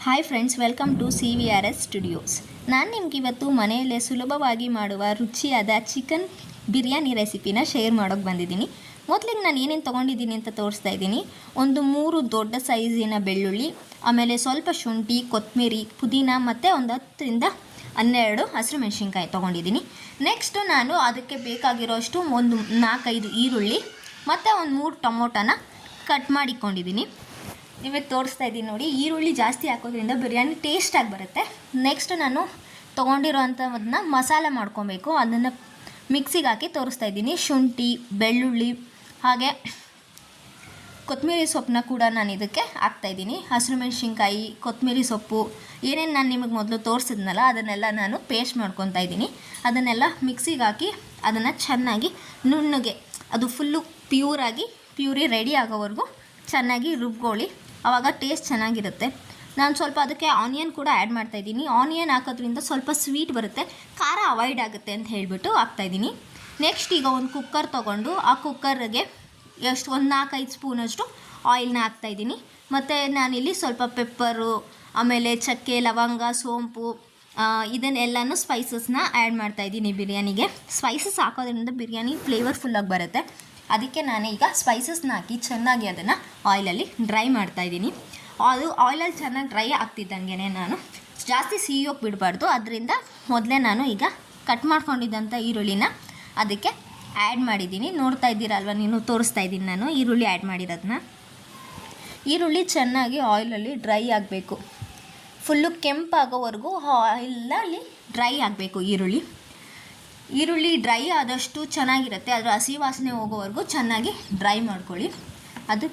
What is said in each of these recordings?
Hi friends, welcome to CVRS studios. ನಾನು ನಿಮ್ಗೆ ಇವತ್ತು ಮನೆಯಲ್ಲೇ ಸುಲಭವಾಗಿ ಮಾಡುವ ರುಚಿಯಾದ ಚಿಕನ್ ಬಿರಿಯಾನಿ ರೆಸಿಪಿನ ಶೇರ್ ಮಾಡೋಕ್ಕೆ ಬಂದಿದ್ದೀನಿ. ಮೊದಲಿಗೆ ನಾನು ಏನೇನು ತೊಗೊಂಡಿದ್ದೀನಿ ಅಂತ ತೋರಿಸ್ತಾ ಇದ್ದೀನಿ. ಒಂದು 3 ದೊಡ್ಡ ಸೈಜಿನ ಬೆಳ್ಳುಳ್ಳಿ, ಆಮೇಲೆ ಸ್ವಲ್ಪ ಶುಂಠಿ, ಕೊತ್ತಂಬರಿ, ಪುದೀನ ಮತ್ತು ಒಂದು 10ರಿಂದ 12 ಹಸಿರು ಮೆಣಸಿನ್ಕಾಯಿ ತೊಗೊಂಡಿದ್ದೀನಿ. ನೆಕ್ಸ್ಟು ನಾನು ಅದಕ್ಕೆ ಬೇಕಾಗಿರೋಷ್ಟು ಒಂದು 4-5 ಈರುಳ್ಳಿ ಮತ್ತು ಒಂದು 3 ಟೊಮೊಟೊನ ಕಟ್ ಮಾಡಿಕೊಂಡಿದ್ದೀನಿ. ನಿಮಗೆ ತೋರಿಸ್ತಾ ಇದ್ದೀನಿ ನೋಡಿ. ಈರುಳ್ಳಿ ಜಾಸ್ತಿ ಹಾಕೋದ್ರಿಂದ ಬಿರಿಯಾನಿ ಟೇಸ್ಟಾಗಿ ಬರುತ್ತೆ. ನೆಕ್ಸ್ಟ್ ನಾನು ತೊಗೊಂಡಿರೋವಂಥದನ್ನ ಮಸಾಲೆ ಮಾಡ್ಕೊಬೇಕು. ಅದನ್ನು ಮಿಕ್ಸಿಗೆ ಹಾಕಿ ತೋರಿಸ್ತಾ ಇದ್ದೀನಿ. ಶುಂಠಿ, ಬೆಳ್ಳುಳ್ಳಿ, ಹಾಗೆ ಕೊತ್ತಂಬರಿ ಸೊಪ್ಪನ್ನ ಕೂಡ ನಾನು ಇದಕ್ಕೆ ಹಾಕ್ತಾಯಿದ್ದೀನಿ. ಹಸಿರು ಮೆಣಸಿನ್ಕಾಯಿ, ಕೊತ್ತಂಬರಿ ಸೊಪ್ಪು, ಏನೇನು ನಾನು ನಿಮಗೆ ಮೊದಲು ತೋರಿಸಿದ್ನಲ್ಲ ಅದನ್ನೆಲ್ಲ ನಾನು ಪೇಸ್ಟ್ ಮಾಡ್ಕೊತಾ ಇದ್ದೀನಿ. ಅದನ್ನೆಲ್ಲ ಮಿಕ್ಸಿಗೆ ಹಾಕಿ ಅದನ್ನು ಚೆನ್ನಾಗಿ ನುಣ್ಣಗೆ, ಅದು ಫುಲ್ಲು ಪ್ಯೂರಿ ರೆಡಿ ಆಗೋವರೆಗೂ ಚೆನ್ನಾಗಿ ರುಬ್ಕೊಳ್ಳಿ. ಆವಾಗ ಟೇಸ್ಟ್ ಚೆನ್ನಾಗಿರುತ್ತೆ. ನಾನು ಸ್ವಲ್ಪ ಅದಕ್ಕೆ ಆನಿಯನ್ ಕೂಡ ಆ್ಯಡ್ ಮಾಡ್ತಾಯಿದ್ದೀನಿ. ಆನಿಯನ್ ಹಾಕೋದ್ರಿಂದ ಸ್ವಲ್ಪ ಸ್ವೀಟ್ ಬರುತ್ತೆ, ಖಾರ ಅವಾಯ್ಡ್ ಆಗುತ್ತೆ ಅಂತ ಹೇಳಿಬಿಟ್ಟು ಹಾಕ್ತಾಯಿದ್ದೀನಿ. ನೆಕ್ಸ್ಟ್ ಈಗ ಒಂದು ಕುಕ್ಕರ್ ತೊಗೊಂಡು ಆ ಕುಕ್ಕರ್ಗೆ ಒಂದು 4-5 ಸ್ಪೂನಷ್ಟು ಆಯಿಲ್ನ ಹಾಕ್ತಾಯಿದ್ದೀನಿ. ಮತ್ತು ನಾನಿಲ್ಲಿ ಸ್ವಲ್ಪ ಪೆಪ್ಪರು, ಆಮೇಲೆ ಚಕ್ಕೆ, ಲವಂಗ, ಸೋಂಪು, ಇದನ್ನೆಲ್ಲನೂ ಸ್ಪೈಸಸ್ನ ಆ್ಯಡ್ ಮಾಡ್ತಾಯಿದ್ದೀನಿ ಬಿರಿಯಾನಿಗೆ. ಸ್ಪೈಸಸ್ ಹಾಕೋದ್ರಿಂದ ಬಿರಿಯಾನಿ ಫ್ಲೇವರ್ಫುಲ್ಲಾಗಿ ಬರುತ್ತೆ. ಅದಕ್ಕೆ ನಾನು ಈಗ ಸ್ಪೈಸಸ್ನ ಹಾಕಿ ಚೆನ್ನಾಗಿ ಅದನ್ನು ಆಯಿಲಲ್ಲಿ ಡ್ರೈ ಮಾಡ್ತಾಯಿದ್ದೀನಿ. ಅದು ಆಯಿಲಲ್ಲಿ ಚೆನ್ನಾಗಿ ಡ್ರೈ ಆಗ್ತಿದ್ದಂಗೆ ನಾನು ಜಾಸ್ತಿ ಸಿಹಿಯೋಗಿ ಬಿಡಬಾರ್ದು. ಅದರಿಂದ ಮೊದಲೇ ನಾನು ಈಗ ಕಟ್ ಮಾಡ್ಕೊಂಡಿದ್ದಂಥ ಈರುಳ್ಳಿನ ಅದಕ್ಕೆ ಆ್ಯಡ್ ಮಾಡಿದ್ದೀನಿ. ನೋಡ್ತಾ ಇದ್ದೀರಲ್ವ, ನೀನು ತೋರಿಸ್ತಾ ಇದ್ದೀನಿ ನಾನು ಈರುಳ್ಳಿ ಆ್ಯಡ್ ಮಾಡಿರೋದನ್ನ. ಈರುಳ್ಳಿ ಚೆನ್ನಾಗಿ ಆಯಿಲಲ್ಲಿ ಡ್ರೈ ಆಗಬೇಕು. ಫುಲ್ಲು ಕೆಂಪಾಗೋವರೆಗೂ ಆಯಿಲಲ್ಲಿ ಡ್ರೈ ಆಗಬೇಕು ಈರುಳ್ಳಿ ಡ್ರೈ ಆದಷ್ಟು ಚೆನ್ನಾಗಿರುತ್ತೆ. ಅದರ ಹಸಿ ವಾಸನೆ ಹೋಗೋವರೆಗೂ ಚೆನ್ನಾಗಿ ಡ್ರೈ ಮಾಡ್ಕೊಳ್ಳಿ. ಅದು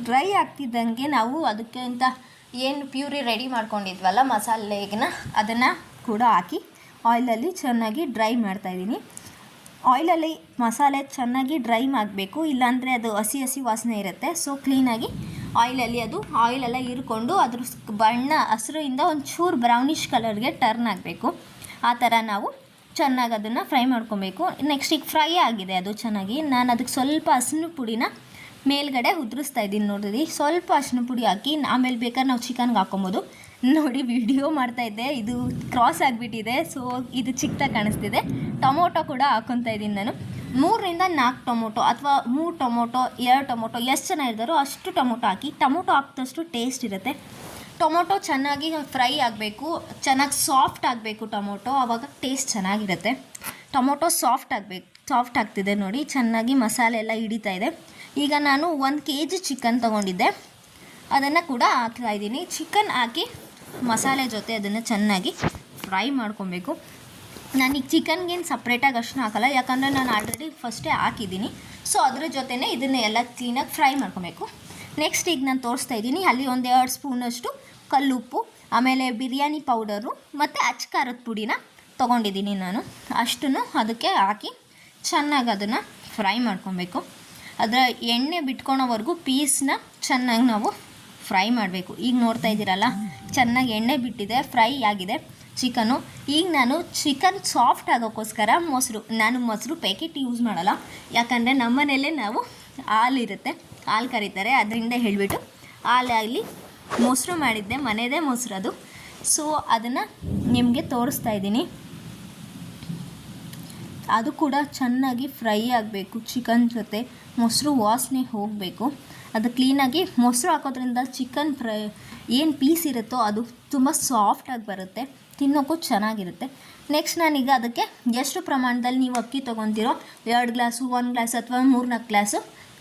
ಡ್ರೈ ಆಗ್ತಿದ್ದಂಗೆ ನಾವು ಅದಕ್ಕೆ ಅಂತ ಏನು ಪ್ಯೂರಿ ರೆಡಿ ಮಾಡ್ಕೊಂಡಿದ್ವಲ್ಲ ಮಸಾಲೆಗನ್ನ, ಅದನ್ನು ಕೂಡ ಹಾಕಿ ಆಯಿಲಲ್ಲಿ ಚೆನ್ನಾಗಿ ಡ್ರೈ ಮಾಡ್ತಾಯಿದ್ದೀನಿ. ಆಯಿಲಲ್ಲಿ ಮಸಾಲೆ ಚೆನ್ನಾಗಿ ಡ್ರೈ ಆಗಬೇಕು, ಇಲ್ಲಾಂದರೆ ಅದು ಹಸಿ ವಾಸನೆ ಇರುತ್ತೆ. ಸೊ ಕ್ಲೀನಾಗಿ ಆಯಿಲಲ್ಲಿ ಅದು ಆಯಿಲೆಲ್ಲ ಹೀರ್ಕೊಂಡು ಅದ್ರ ಬಣ್ಣ ಹಸಿರಿಂದ ಒಂಚೂರು ಬ್ರೌನಿಷ್ ಕಲರ್ಗೆ ಟರ್ನ್ ಆಗಬೇಕು. ಆ ಥರ ನಾವು ಚೆನ್ನಾಗಿ ಅದನ್ನು ಫ್ರೈ ಮಾಡ್ಕೊಬೇಕು. ನೆಕ್ಸ್ಟ್ ಈಗ ಫ್ರೈ ಆಗಿದೆ ಅದು ಚೆನ್ನಾಗಿ. ನಾನು ಅದಕ್ಕೆ ಸ್ವಲ್ಪ ಅರಿಶಿನ ಪುಡಿನ ಮೇಲ್ಗಡೆ ಉದುರಿಸ್ತಾ ಇದ್ದೀನಿ. ನೋಡಿರಿ, ಸ್ವಲ್ಪ ಅರಿಶಿನ ಪುಡಿ ಹಾಕಿ ಆಮೇಲೆ ಬೇಕಾದ್ರೆ ನಾವು ಚಿಕನ್ಗೆ ಹಾಕೊಬೋದು. ನೋಡಿ, ವಿಡಿಯೋ ಮಾಡ್ತಾಯಿದ್ದೆ, ಇದು ಕ್ರಾಸ್ ಆಗಿಬಿಟ್ಟಿದೆ. ಸೊ ಇದು ಚಿಕ್ಕದಾಗಿ ಕಾಣಿಸ್ತಿದೆ. ಟೊಮೊಟೊ ಕೂಡ ಹಾಕ್ಕೊತಾ ಇದ್ದೀನಿ ನಾನು. 3ರಿಂದ 4 ಟೊಮೊಟೊ ಅಥವಾ 3 ಟೊಮೊಟೊ, 2 ಟೊಮೊಟೊ, ಎಷ್ಟು ಜನ ಇದ್ದಾರೋ ಅಷ್ಟು ಟೊಮೊಟೊ ಹಾಕಿ. ಟೊಮೊಟೊ ಹಾಕಿದಷ್ಟು ಟೇಸ್ಟ್ ಇರುತ್ತೆ. ಟೊಮೊಟೊ ಚೆನ್ನಾಗಿ ಫ್ರೈ ಆಗಬೇಕು, ಚೆನ್ನಾಗಿ ಸಾಫ್ಟ್ ಆಗಬೇಕು ಟೊಮೊಟೊ, ಆವಾಗ ಟೇಸ್ಟ್ ಚೆನ್ನಾಗಿರುತ್ತೆ. ಟೊಮೊಟೊ ಸಾಫ್ಟ್ ಆಗ್ತಿದೆ ನೋಡಿ, ಚೆನ್ನಾಗಿ ಮಸಾಲೆ ಎಲ್ಲ ಹಿಡಿತಾ ಇದೆ. ಈಗ ನಾನು 1 kg ಚಿಕನ್ ತೊಗೊಂಡಿದ್ದೆ, ಅದನ್ನು ಕೂಡ ಹಾಕ್ತಾಯಿದ್ದೀನಿ. ಚಿಕನ್ ಹಾಕಿ ಮಸಾಲೆ ಜೊತೆ ಅದನ್ನು ಚೆನ್ನಾಗಿ ಫ್ರೈ ಮಾಡ್ಕೊಬೇಕು. ನಾನೀಗ ಚಿಕನ್ಗೇನು ಸಪ್ರೇಟಾಗಿ ಅಷ್ಟು ಹಾಕಲ್ಲ, ಯಾಕಂದರೆ ನಾನು ಆಲ್ರೆಡಿ ಫಸ್ಟೇ ಹಾಕಿದ್ದೀನಿ. ಸೊ ಅದ್ರ ಜೊತೆನೇ ಇದನ್ನು ಎಲ್ಲ ಕ್ಲೀನಾಗಿ ಫ್ರೈ ಮಾಡ್ಕೊಬೇಕು. ನೆಕ್ಸ್ಟ್ ಈಗ ನಾನು ತೋರಿಸ್ತಾ ಇದ್ದೀನಿ. ಅಲ್ಲಿ 1-2 ಸ್ಪೂನಷ್ಟು ಕಲ್ಲುಪ್ಪು, ಆಮೇಲೆ ಬಿರಿಯಾನಿ ಪೌಡರು ಮತ್ತು ಅಚ್ಕಾರದ ಪುಡಿನ ತೊಗೊಂಡಿದ್ದೀನಿ ನಾನು. ಅಷ್ಟನ್ನು ಅದಕ್ಕೆ ಹಾಕಿ ಚೆನ್ನಾಗಿ ಅದನ್ನು ಫ್ರೈ ಮಾಡ್ಕೊಬೇಕು. ಅದರ ಎಣ್ಣೆ ಬಿಟ್ಕೊಳೋವರೆಗೂ ಪೀಸ್ನ ಚೆನ್ನಾಗಿ ನಾವು ಫ್ರೈ ಮಾಡಬೇಕು. ಈಗ ನೋಡ್ತಾ ಇದ್ದೀರಲ್ಲ, ಚೆನ್ನಾಗಿ ಎಣ್ಣೆ ಬಿಟ್ಟಿದೆ, ಫ್ರೈ ಆಗಿದೆ ಚಿಕನು. ಈಗ ನಾನು ಚಿಕನ್ ಸಾಫ್ಟ್ ಆಗೋಕ್ಕೋಸ್ಕರ ನಾನು ಮೊಸರು ಪ್ಯಾಕೆಟ್ ಯೂಸ್ ಮಾಡಲ್ಲ, ಯಾಕಂದರೆ ನಮ್ಮನೆಯಲ್ಲೇ ನಾವು ಹಾಲಿರುತ್ತೆ, ಹಾಲು ಕರೀತಾರೆ, ಅದರಿಂದ ಹೇಳಿಬಿಟ್ಟು ಹಾಲಾಗಲಿ ಮೊಸರು ಮಾಡಿದ್ದೆ, ಮನೆಯದೇ ಮೊಸರು ಅದು. ಸೊ ಅದನ್ನು ನಿಮಗೆ ತೋರಿಸ್ತಾ ಇದ್ದೀನಿ. ಅದು ಕೂಡ ಚೆನ್ನಾಗಿ ಫ್ರೈ ಆಗಬೇಕು. ಚಿಕನ್ ಜೊತೆ ಮೊಸರು ವಾಸನೆ ಹೋಗಬೇಕು. ಅದು ಕ್ಲೀನಾಗಿ ಮೊಸರು ಹಾಕೋದ್ರಿಂದ ಚಿಕನ್ ಫ್ರೈ ಏನು ಪೀಸ್ ಇರುತ್ತೋ ಅದು ತುಂಬ ಸಾಫ್ಟಾಗಿ ಬರುತ್ತೆ, ತಿನ್ನೋಕ್ಕೂ ಚೆನ್ನಾಗಿರುತ್ತೆ. ನೆಕ್ಸ್ಟ್ ನಾನೀಗ ಅದಕ್ಕೆ ಎಷ್ಟು ಪ್ರಮಾಣದಲ್ಲಿ ನೀವು ಅಕ್ಕಿ ತೊಗೊತೀರೋ, 2 ಗ್ಲಾಸು, 1 ಗ್ಲಾಸ್ ಅಥವಾ 3-4 ಗ್ಲಾಸು,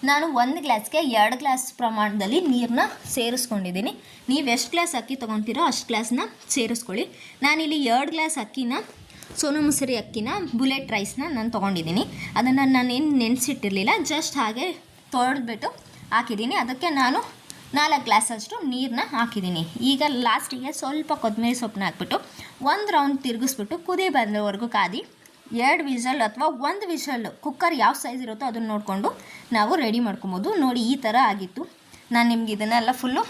ನಾನು 1 ಗ್ಲಾಸ್ಗೆ 2 ಗ್ಲಾಸ್ ಪ್ರಮಾಣದಲ್ಲಿ ನೀರನ್ನ ಸೇರಿಸ್ಕೊಂಡಿದ್ದೀನಿ. ನೀವು ಎಷ್ಟು ಗ್ಲಾಸ್ ಅಕ್ಕಿ ತೊಗೊತೀರೋ ಅಷ್ಟು ಗ್ಲಾಸ್ನ ಸೇರಿಸ್ಕೊಳ್ಳಿ. ನಾನಿಲ್ಲಿ 2 ಗ್ಲಾಸ್ ಅಕ್ಕಿನ, ಸೋನಾ ಮಸೂರಿ ಅಕ್ಕಿನ, ಬುಲೆಟ್ ರೈಸ್ನ ನಾನು ತೊಗೊಂಡಿದ್ದೀನಿ. ಅದನ್ನು ನಾನೇನು ನೆನೆಸಿಟ್ಟಿರಲಿಲ್ಲ, ಜಸ್ಟ್ ಹಾಗೆ ತೊಳೆದ್ಬಿಟ್ಟು ಹಾಕಿದ್ದೀನಿ. ಅದಕ್ಕೆ ನಾನು 4 ಗ್ಲಾಸಷ್ಟು ನೀರನ್ನ ಹಾಕಿದ್ದೀನಿ. ಈಗ ಲಾಸ್ಟಿಗೆ ಸ್ವಲ್ಪ ಕೊತ್ತಂಬರಿ ಸೊಪ್ಪನ್ನ ಹಾಕ್ಬಿಟ್ಟು 1 ರೌಂಡ್ ತಿರುಗಿಸ್ಬಿಟ್ಟು ಕುದಿ ಬಂದವರೆಗೂ ಕಾದಿ 2 ವಿಷಲ್ ಅಥವಾ 1 ವಿಷಲ್, ಕುಕ್ಕರ್ ಯಾವ ಸೈಜ್ ಇರುತ್ತೋ ಅದನ್ನು ನೋಡಿಕೊಂಡು ನಾವು ರೆಡಿ ಮಾಡ್ಕೊಬೋದು. ನೋಡಿ, ಈ ಥರ ಆಗಿತ್ತು. ನಾನು ನಿಮ್ಗೆ ಇದನ್ನೆಲ್ಲ ಫುಲ್ಲು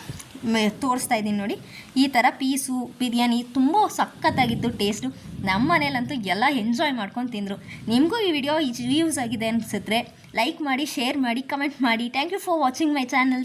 ತೋರಿಸ್ತಾ ಇದ್ದೀನಿ ನೋಡಿ. ಈ ಥರ ಪೀಸು ಬಿರಿಯಾನಿ ತುಂಬ ಸಖತ್ತಾಗಿತ್ತು ಟೇಸ್ಟು. ನಮ್ಮ ಮನೇಲಂತೂ ಎಲ್ಲ ಎಂಜಾಯ್ ಮಾಡ್ಕೊಂಡು ತಿಂದರು. ನಿಮಗೂ ಈ ವಿಡಿಯೋ ಯೂಸ್ ಆಗಿದೆ ಅನಿಸಿದ್ರೆ ಲೈಕ್ ಮಾಡಿ, ಶೇರ್ ಮಾಡಿ, ಕಮೆಂಟ್ ಮಾಡಿ. Thank you for watching my channel.